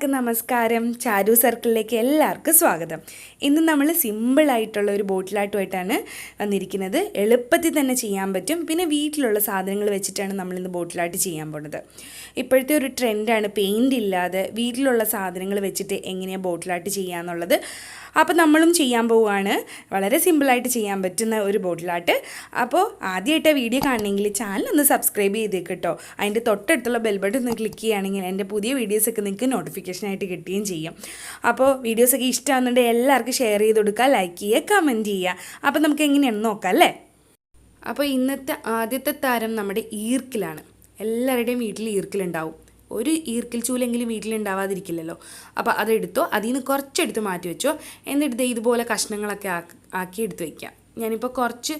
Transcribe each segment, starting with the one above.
എല്ലാവർക്കും നമസ്കാരം. ചാരു സർക്കിളിലേക്ക് എല്ലാവർക്കും സ്വാഗതം. ഇന്ന് നമ്മൾ സിമ്പിളായിട്ടുള്ള ഒരു ബോട്ടിലാട്ടുമായിട്ടാണ് വന്നിരിക്കുന്നത്. എളുപ്പത്തിൽ തന്നെ ചെയ്യാൻ പറ്റും. പിന്നെ വീട്ടിലുള്ള സാധനങ്ങൾ വെച്ചിട്ടാണ് നമ്മളിന്ന് ബോട്ടിലാട്ട് ചെയ്യാൻ പോകുന്നത്. ഇപ്പോഴത്തെ ഒരു ട്രെൻഡാണ് പെയിൻ്റ് ഇല്ലാതെ വീട്ടിലുള്ള സാധനങ്ങൾ വെച്ചിട്ട് എങ്ങനെയാണ് ബോട്ടിലാട്ട് ചെയ്യാന്നുള്ളത്. അപ്പോൾ നമ്മളും ചെയ്യാൻ പോവുകയാണ്. വളരെ സിമ്പിളായിട്ട് ചെയ്യാൻ പറ്റുന്ന ഒരു ബോട്ടിലാട്ട്. അപ്പോൾ ആദ്യമായിട്ട് വീഡിയോ കാണണമെങ്കിൽ ചാനൽ ഒന്ന് സബ്സ്ക്രൈബ് ചെയ്തേക്ക് കേട്ടോ. അതിൻ്റെ തൊട്ടടുത്തുള്ള ബെൽ ബട്ടൺ ഒന്ന് ക്ലിക്ക് ചെയ്യുകയാണെങ്കിൽ എൻ്റെ പുതിയ വീഡിയോസൊക്കെ നിങ്ങൾക്ക് നോട്ടിഫിക്കേഷനായിട്ട് കിട്ടുകയും ചെയ്യും. അപ്പോൾ വീഡിയോസൊക്കെ ഇഷ്ടമാകുന്നുണ്ടെങ്കിൽ എല്ലാവർക്കും ഷെയർ ചെയ്ത് കൊടുക്കുക, ലൈക്ക് ചെയ്യുക, കമൻറ്റ് ചെയ്യുക. അപ്പോൾ നമുക്ക് എങ്ങനെയാണെന്ന് നോക്കാം അല്ലേ. അപ്പോൾ ഇന്നത്തെ ആദ്യത്തെ താരം നമ്മുടെ ഈർക്കിലാണ്. എല്ലാവരുടെയും വീട്ടിൽ ഈർക്കിലുണ്ടാവും. ഒരു ഈർക്കിൽ ചൂലെങ്കിലും വീട്ടിലുണ്ടാവാതിരിക്കില്ലല്ലോ. അപ്പോൾ അതെടുത്തോ, അതിൽ നിന്ന് കുറച്ചെടുത്ത് മാറ്റി വെച്ചോ. എന്നിട്ട് ഇതുപോലെ കഷ്ണങ്ങളൊക്കെ ആക്കി എടുത്ത് വയ്ക്കാം. ഞാനിപ്പോൾ കുറച്ച്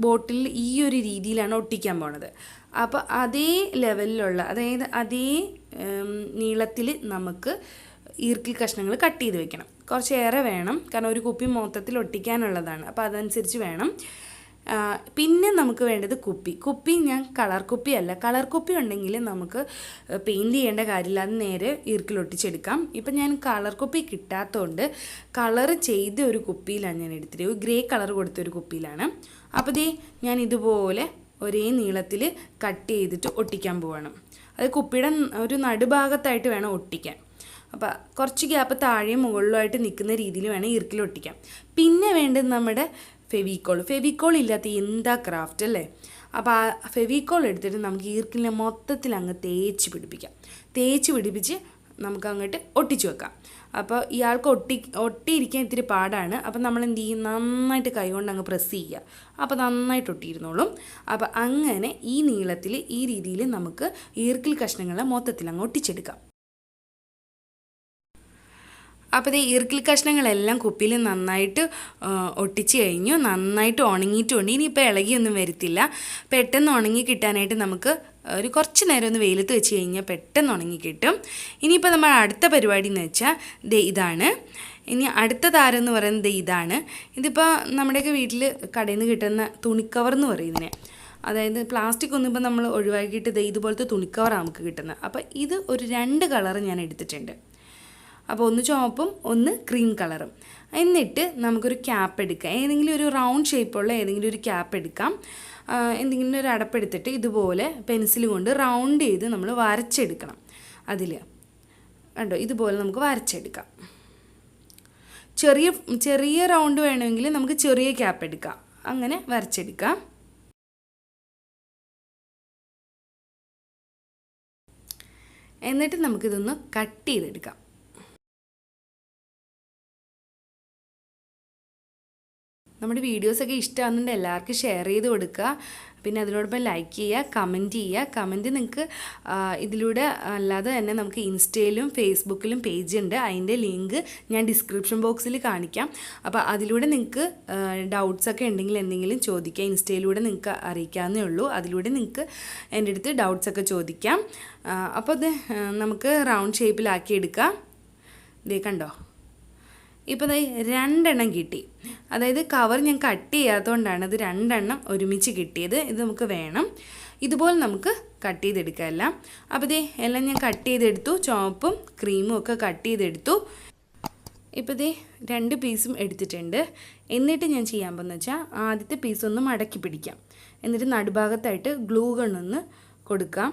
ബോട്ടിൽ ഈ ഒരു രീതിയിലാണ് ഒട്ടിക്കാൻ പോണത്. അപ്പോൾ അതേ ലെവലിലുള്ള, അതായത് അതേ നീളത്തിൽ നമുക്ക് ഈർക്കിൽ കഷ്ണങ്ങൾ കട്ട് ചെയ്ത് വെക്കണം. കുറച്ചേറെ വേണം, കാരണം ഒരു കുപ്പി മൊത്തത്തിൽ ഒട്ടിക്കാനുള്ളതാണ്. അപ്പോൾ അതനുസരിച്ച് വേണം. പിന്നെ നമുക്ക് വേണ്ടത് കുപ്പി ഞാൻ കളർ കുപ്പിയല്ല. കളർ കുപ്പി ഉണ്ടെങ്കിൽ നമുക്ക് പെയിൻറ്റ് ചെയ്യേണ്ട കാര്യമില്ല, അത് നേരെ ഈർക്കിലൊട്ടിച്ചെടുക്കാം. ഇപ്പം ഞാൻ കളർ കുപ്പി കിട്ടാത്തതുകൊണ്ട് കളർ ചെയ്ത ഒരു കുപ്പിയിലാണ് ഞാൻ എടുത്തിട്ട്, ഒരു ഗ്രേ കളർ കൊടുത്തൊരു കുപ്പിയിലാണ്. അപ്പോൾ ഞാൻ ഇതുപോലെ ഒരേ നീളത്തിൽ കട്ട് ചെയ്തിട്ട് ഒട്ടിക്കാൻ പോവാണ്. അത് കുപ്പിയുടെ ഒരു നടുഭാഗത്തായിട്ട് വേണം ഒട്ടിക്കാൻ. അപ്പോൾ കുറച്ച് ഗ്യാപ്പ് താഴെയും മുകളിലുമായിട്ട് നിൽക്കുന്ന രീതിയിൽ വേണം ഈർക്കിൽ ഒട്ടിക്കാം. പിന്നെ വേണ്ടത് നമ്മുടെ ഫെവിക്കോൾ ഇല്ലാത്ത എന്താ ക്രാഫ്റ്റ് അല്ലേ. അപ്പോൾ ആ ഫെവിക്കോൾ എടുത്തിട്ട് നമുക്ക് ഈർക്കിലിനെ മൊത്തത്തിൽ അങ്ങ് തേച്ച് പിടിപ്പിച്ച് നമുക്ക് അങ്ങോട്ട് ഒട്ടിച്ചു വെക്കാം. അപ്പോൾ ഇയാൾക്ക് ഒട്ടിയിരിക്കാൻ ഇത്തിരി പാടാണ്. അപ്പോൾ നമ്മൾ എന്ത് ചെയ്യും, നന്നായിട്ട് കൈകൊണ്ട് അങ്ങ് പ്രസ് ചെയ്യുക. അപ്പോൾ നന്നായിട്ട് ഒട്ടിയിരുന്നോളും. അപ്പോൾ അങ്ങനെ ഈ നീളത്തിൽ ഈ രീതിയിൽ നമുക്ക് ഈർക്കിൽ കഷ്ണങ്ങളെ മൊത്തത്തിൽ അങ്ങ് ഒട്ടിച്ചെടുക്കാം. അപ്പോൾ ഈർക്കിൽ കഷ്ണങ്ങളെല്ലാം കുപ്പിയിൽ നന്നായിട്ട് ഒട്ടിച്ച് കഴിഞ്ഞു. നന്നായിട്ട് ഉണങ്ങിയിട്ടുണ്ട്. ഇനിയിപ്പോൾ ഇളകിയൊന്നും വരത്തില്ല. പെട്ടെന്ന് ഉണങ്ങി കിട്ടാനായിട്ട് നമുക്ക് ഒരു കുറച്ച് നേരം ഒന്ന് വെയിലത്ത് വെച്ച് കഴിഞ്ഞാൽ പെട്ടെന്ന് ഉണങ്ങി കിട്ടും. ഇനിയിപ്പോൾ നമ്മൾ അടുത്ത പരിപാടി എന്ന് വെച്ചാൽ ഇതാണ്. ഇനി അടുത്ത താരം എന്ന് പറയുന്നത് ഇതാണ്. ഇതിപ്പോൾ നമ്മുടെയൊക്കെ വീട്ടിൽ കടയിൽ നിന്ന് കിട്ടുന്ന തുണിക്കവർ എന്ന് പറയുന്നതിനെ, അതായത് പ്ലാസ്റ്റിക് ഒന്നും ഇപ്പോൾ നമ്മൾ ഒഴിവാക്കിയിട്ട് ഇതുപോലത്തെ തുണിക്കവറാണ് നമുക്ക് കിട്ടുന്നത്. അപ്പോൾ ഇത് ഒരു 2 കളർ ഞാൻ എടുത്തിട്ടുണ്ട്. അപ്പോൾ ഒന്ന് ചുവപ്പും ഒന്ന് ക്രീം കളറും. എന്നിട്ട് നമുക്കൊരു ക്യാപ്പ് എടുക്കാം. ഏതെങ്കിലും ഒരു റൗണ്ട് ഷേപ്പുള്ള ഏതെങ്കിലും ഒരു ക്യാപ്പ് എടുക്കാം. എന്തെങ്കിലും ഒരു അടപ്പെടുത്തിട്ട് ഇതുപോലെ പെൻസിൽ കൊണ്ട് റൗണ്ട് ചെയ്ത് നമ്മൾ വരച്ചെടുക്കണം. അതിൽ കണ്ടോ, ഇതുപോലെ നമുക്ക് വരച്ചെടുക്കാം. ചെറിയ റൗണ്ട് വേണമെങ്കിൽ നമുക്ക് ചെറിയ ക്യാപ്പ് എടുക്കാം. അങ്ങനെ വരച്ചെടുക്കാം. എന്നിട്ട് നമുക്കിതൊന്ന് കട്ട് ചെയ്തെടുക്കാം. നമ്മുടെ വീഡിയോസൊക്കെ ഇഷ്ടമാകുന്നുണ്ട് എല്ലാവർക്കും ഷെയർ ചെയ്ത് കൊടുക്കുക. പിന്നെ അതിനോടൊപ്പം ലൈക്ക് ചെയ്യുക, കമൻറ്റ് ചെയ്യുക. കമൻറ്റ് നിങ്ങൾക്ക് ഇതിലൂടെ അല്ലാതെ തന്നെ നമുക്ക് ഇൻസ്റ്റയിലും ഫേസ്ബുക്കിലും പേജ് ഉണ്ട്. അതിൻ്റെ ലിങ്ക് ഞാൻ ഡിസ്ക്രിപ്ഷൻ ബോക്സിൽ കാണിക്കാം. അപ്പോൾ അതിലൂടെ നിങ്ങൾക്ക് ഡൗട്ട്സൊക്കെ ഉണ്ടെങ്കിൽ എന്തെങ്കിലും ചോദിക്കാം. ഇൻസ്റ്റയിലൂടെ നിങ്ങൾക്ക് അറിയിക്കാവുന്നേ ഉള്ളൂ. അതിലൂടെ നിങ്ങൾക്ക് എൻ്റെ അടുത്ത് ഡൗട്ട്സൊക്കെ ചോദിക്കാം. അപ്പോൾ അത് നമുക്ക് റൗണ്ട് ഷേപ്പിലാക്കി എടുക്കാം. കണ്ടോ, ഇപ്പോൾ 2 കിട്ടി. അതായത് കവർ ഞാൻ കട്ട് ചെയ്യാത്തതുകൊണ്ടാണ് അത് 2 ഒരുമിച്ച് കിട്ടിയത്. ഇത് നമുക്ക് വേണം. ഇതുപോലെ നമുക്ക് കട്ട് ചെയ്തെടുക്കാം എല്ലാം. അപ്പോൾ എല്ലാം ഞാൻ കട്ട് ചെയ്തെടുത്തു. ചുവപ്പും ക്രീമും ഒക്കെ കട്ട് ചെയ്തെടുത്തു. ഇപ്പോൾ 2 പീസും എടുത്തിട്ടുണ്ട്. എന്നിട്ട് ഞാൻ ചെയ്യാൻ പോകുന്നത് വെച്ചാൽ ആദ്യത്തെ പീസ് ഒന്ന് മടക്കി പിടിക്കാം. എന്നിട്ട് നടുഭാഗത്തായിട്ട് ഗ്ലൂ ഗണ്ണൊന്ന് കൊടുക്കാം.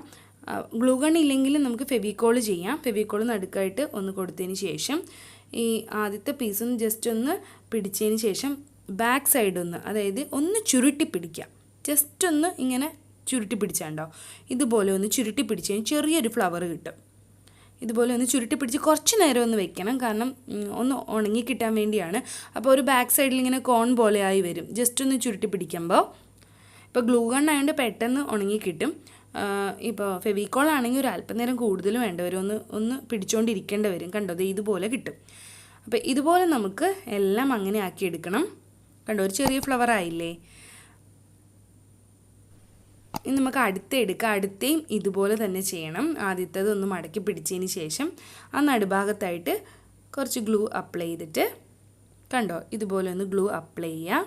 ഗ്ലൂ ഗൺ ഇല്ലെങ്കിൽ നമുക്ക് ഫെവിക്കോൾ ചെയ്യാം. ഫെവിക്കോൾ നടുക്കായിട്ട് ഒന്ന് കൊടുത്തതിന് ശേഷം ഈ ആദ്യത്തെ പീസൊന്ന് ജസ്റ്റ് ഒന്ന് പിടിച്ചതിന് ശേഷം ബാക്ക് സൈഡ് അതായത് ഒന്ന് ചുരുട്ടി പിടിക്കാം. ജസ്റ്റ് ഒന്ന് ഇങ്ങനെ ചുരുട്ടി പിടിച്ചാണ്ടോ, ഇതുപോലെ ഒന്ന് ചുരുട്ടി പിടിച്ച് കഴിഞ്ഞാൽ ചെറിയൊരു ഫ്ലവർ കിട്ടും. ഇതുപോലെ ഒന്ന് ചുരുട്ടി പിടിച്ച് കുറച്ച് നേരം ഒന്ന് വെക്കണം, കാരണം ഒന്ന് ഉണങ്ങി കിട്ടാൻ വേണ്ടിയാണ്. അപ്പോൾ ഒരു ബാക്ക് സൈഡിൽ ഇങ്ങനെ കോൺ പോലെ ആയി വരും. ജസ്റ്റ് ഒന്ന് ചുരുട്ടി പിടിക്കുമ്പോൾ ഇപ്പോൾ ഗ്ലൂ ഗൺ ആയതുകൊണ്ട് പെട്ടെന്ന് ഉണങ്ങി കിട്ടും. ഇപ്പോൾ ഫെവിക്കോൾ ആണെങ്കിൽ ഒരു അല്പനേരം കൂടുതൽ വേണ്ട വരും, ഒന്ന് പിടിച്ചുകൊണ്ടിരിക്കേണ്ടി വരും. കണ്ടോ, ഇതുപോലെ കിട്ടും. അപ്പോൾ ഇതുപോലെ നമുക്ക് എല്ലാം അങ്ങനെ ആക്കിയെടുക്കണം. കണ്ടോ, ഒരു ചെറിയ ഫ്ലവർ ആയില്ലേ. ഇനി നമുക്ക് എടുക്കാം. അടുത്തേയും ഇതുപോലെ തന്നെ ചെയ്യണം. ആദ്യത്തേത് ഒന്ന് മടക്കി പിടിച്ചതിന് ശേഷം ആ നടുഭാഗത്തായിട്ട് കുറച്ച് ഗ്ലൂ അപ്ലൈ ചെയ്തിട്ട്, കണ്ടോ, ഇതുപോലെ ഒന്ന് ഗ്ലൂ അപ്ലൈ ചെയ്യുക.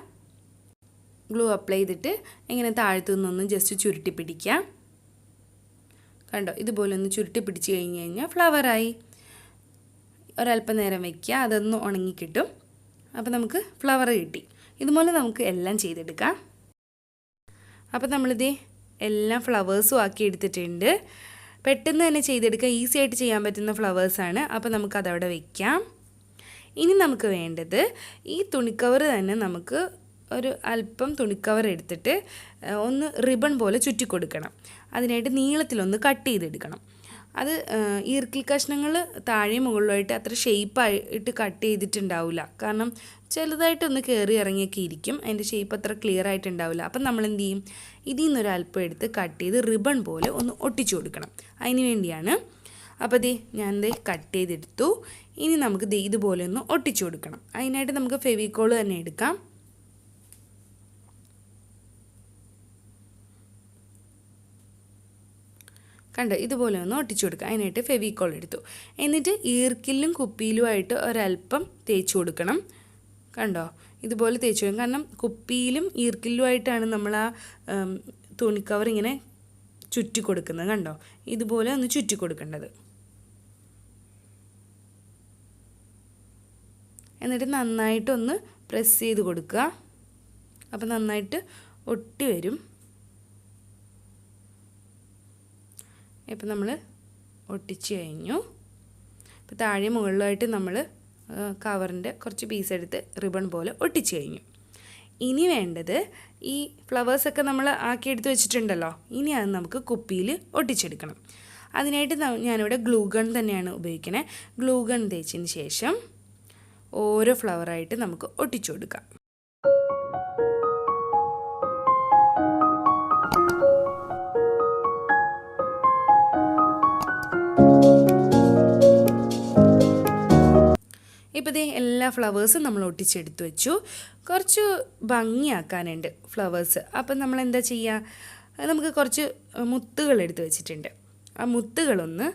ഗ്ലൂ അപ്ലൈ ചെയ്തിട്ട് ഇങ്ങനെ താഴത്തു നിന്നൊന്ന് ജസ്റ്റ് ചുരുട്ടി പിടിക്കുക. കണ്ടോ, ഇതുപോലെ ഒന്ന് ചുരുട്ടി പിടിച്ച് കഴിഞ്ഞ് കഴിഞ്ഞാൽ ഫ്ലവറായി. ഒരല്പം നേരം വയ്ക്കുക, അതൊന്ന് ഉണങ്ങിക്കിട്ടും. അപ്പോൾ നമുക്ക് ഫ്ലവർ കിട്ടി. ഇതുപോലെ നമുക്ക് എല്ലാം ചെയ്തെടുക്കാം. അപ്പോൾ നമ്മളിതേ എല്ലാം ഫ്ലവേഴ്സും ആക്കി എടുത്തിട്ടുണ്ട്. പെട്ടെന്ന് തന്നെ ചെയ്തെടുക്കാം, ഈസി ആയിട്ട് ചെയ്യാൻ പറ്റുന്ന ഫ്ലവേഴ്സാണ്. അപ്പോൾ നമുക്കതവിടെ വയ്ക്കാം. ഇനി നമുക്ക് വേണ്ടത് ഈ തുണിക്കവർ തന്നെ നമുക്ക് ഒരു അല്പം തുണിക്കവർ എടുത്തിട്ട് ഒന്ന് റിബൺ പോലെ ചുറ്റി കൊടുക്കണം. അതിനായിട്ട് നീളത്തിലൊന്ന് കട്ട് ചെയ്തെടുക്കണം. അത് ഈർക്കിൽ കഷ്ണങ്ങൾ താഴെയും മുകളിലായിട്ട് അത്ര ഷേപ്പായിട്ട് കട്ട് ചെയ്തിട്ടുണ്ടാവില്ല. കാരണം ചെറുതായിട്ടൊന്ന് കയറി ഇറങ്ങിയൊക്കെ ഇരിക്കും, അതിൻ്റെ ഷേപ്പ് അത്ര ക്ലിയർ ആയിട്ടുണ്ടാവില്ല. അപ്പം നമ്മൾ എന്ത് ചെയ്യും, ഇതിൽ നിന്നൊരു അല്പം എടുത്ത് കട്ട് ചെയ്ത് റിബൺ പോലെ ഒന്ന് ഒട്ടിച്ചു കൊടുക്കണം. അതിന് വേണ്ടിയാണ്. അപ്പോൾ ഞാൻ കട്ട് ചെയ്തെടുത്തു. ഇനി നമുക്ക് ഇതുപോലെ ഒന്ന് ഒട്ടിച്ചു കൊടുക്കണം. അതിനായിട്ട് നമുക്ക് ഫെവിക്കോൾ തന്നെ എടുക്കാം. കണ്ടോ, ഇതുപോലെ ഒന്ന് ഒട്ടിച്ചു കൊടുക്കുക. അതിനായിട്ട് ഫെവിക്കോൾ എടുത്തു. എന്നിട്ട് ഈർക്കിലും കുപ്പിയിലുമായിട്ട് ഒരല്പം തേച്ച് കൊടുക്കണം. കണ്ടോ, ഇതുപോലെ തേച്ച് കൊടുക്കും. കാരണം കുപ്പിയിലും ഈർക്കിലുമായിട്ടാണ് നമ്മൾ ആ തുണിക്കവർ ഇങ്ങനെ ചുറ്റി കൊടുക്കുന്നത്. കണ്ടോ, ഇതുപോലെ ഒന്ന് ചുറ്റി കൊടുക്കേണ്ടത്. എന്നിട്ട് നന്നായിട്ടൊന്ന് പ്രസ് ചെയ്ത് കൊടുക്കുക. അപ്പോൾ നന്നായിട്ട് ഒട്ടി വരും. ഇപ്പം നമ്മൾ ഒട്ടിച്ച് കഴിഞ്ഞു. ഇപ്പോൾ താഴെ മുകളിലായിട്ട് നമ്മൾ കവറിൻ്റെ കുറച്ച് പീസ് എടുത്ത് റിബൺ പോലെ ഒട്ടിച്ച് കഴിഞ്ഞു. ഇനി വേണ്ടത് ഈ ഫ്ലവേഴ്സൊക്കെ നമ്മൾ ആക്കിയെടുത്ത് വെച്ചിട്ടുണ്ടല്ലോ, ഇനി അത് നമുക്ക് കുപ്പിയിൽ ഒട്ടിച്ചെടുക്കണം. അതിനായിട്ട് ഞാനിവിടെ ഗ്ലൂ ഗൺ തന്നെയാണ് ഉപയോഗിക്കണേ. ഗ്ലൂ ഗൺ തേച്ചതിന് ശേഷം ഓരോ ഫ്ലവറായിട്ട് നമുക്ക് ഒട്ടിച്ചു കൊടുക്കാം. ഇപ്പോൾ എല്ലാ ഫ്ലവേഴ്സും നമ്മൾ ഒട്ടിച്ചെടുത്ത് വെച്ചു. കുറച്ച് ഭംഗിയാക്കാനുണ്ട് ഫ്ലവേഴ്സ്. അപ്പം നമ്മൾ എന്താ ചെയ്യുക, നമുക്ക് കുറച്ച് മുത്തുകൾ എടുത്ത് വെച്ചിട്ടുണ്ട്. ആ മുത്തുകളൊന്ന്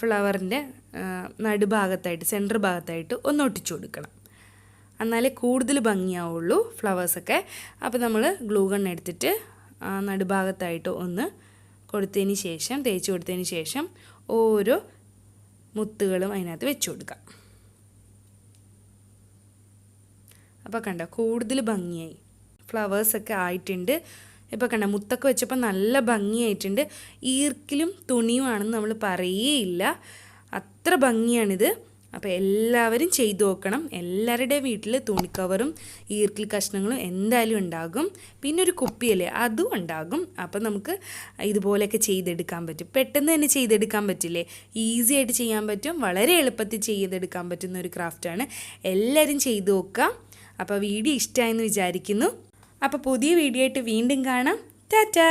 ഫ്ലവറിൻ്റെ നടുഭാഗത്തായിട്ട്, സെൻറ്റർ ഭാഗത്തായിട്ട് ഒന്ന് ഒട്ടിച്ചു കൊടുക്കണം. എന്നാലേ കൂടുതൽ ഭംഗിയാവുള്ളൂ ഫ്ലവേഴ്സൊക്കെ. അപ്പോൾ നമ്മൾ ഗ്ലൂ ഗൺ എടുത്തിട്ട് നടുഭാഗത്തായിട്ട് ഒന്ന് കൊടുത്തതിന് ശേഷം, തേച്ച് കൊടുത്തതിന് ശേഷം ഓരോ മുത്തുകളും അതിനകത്ത് വെച്ച് കൊടുക്കാം. അപ്പോൾ കണ്ടോ, കൂടുതൽ ഭംഗിയായി ഫ്ലവേഴ്സൊക്കെ ആയിട്ടുണ്ട്. ഇപ്പോൾ കണ്ടോ, മുത്തൊക്കെ വെച്ചപ്പോൾ നല്ല ഭംഗിയായിട്ടുണ്ട്. ഈർക്കിലും തുണിയുമാണെന്ന് നമ്മൾ പറയേയില്ല, അത്ര ഭംഗിയാണിത്. അപ്പോൾ എല്ലാവരും ചെയ്തു നോക്കണം. എല്ലാവരുടെയും വീട്ടിൽ തുണിക്കവറും ഈർക്കിൽ കഷ്ണങ്ങളും എന്തായാലും ഉണ്ടാകും. പിന്നെ ഒരു കുപ്പിയല്ലേ, അതും ഉണ്ടാകും. അപ്പോൾ നമുക്ക് ഇതുപോലെയൊക്കെ ചെയ്തെടുക്കാൻ പറ്റും. പെട്ടെന്ന് തന്നെ ചെയ്തെടുക്കാൻ പറ്റില്ലേ, ഈസി ആയിട്ട് ചെയ്യാൻ പറ്റും. വളരെ എളുപ്പത്തിൽ ചെയ്തെടുക്കാൻ പറ്റുന്ന ഒരു ക്രാഫ്റ്റാണ്. എല്ലാവരും ചെയ്തു നോക്കാം. അപ്പോൾ വീഡിയോ ഇഷ്ടമായെന്ന് വിചാരിക്കുന്നു. അപ്പോൾ പുതിയ വീഡിയോ ആയിട്ട് വീണ്ടും കാണാം. ടാറ്റാ.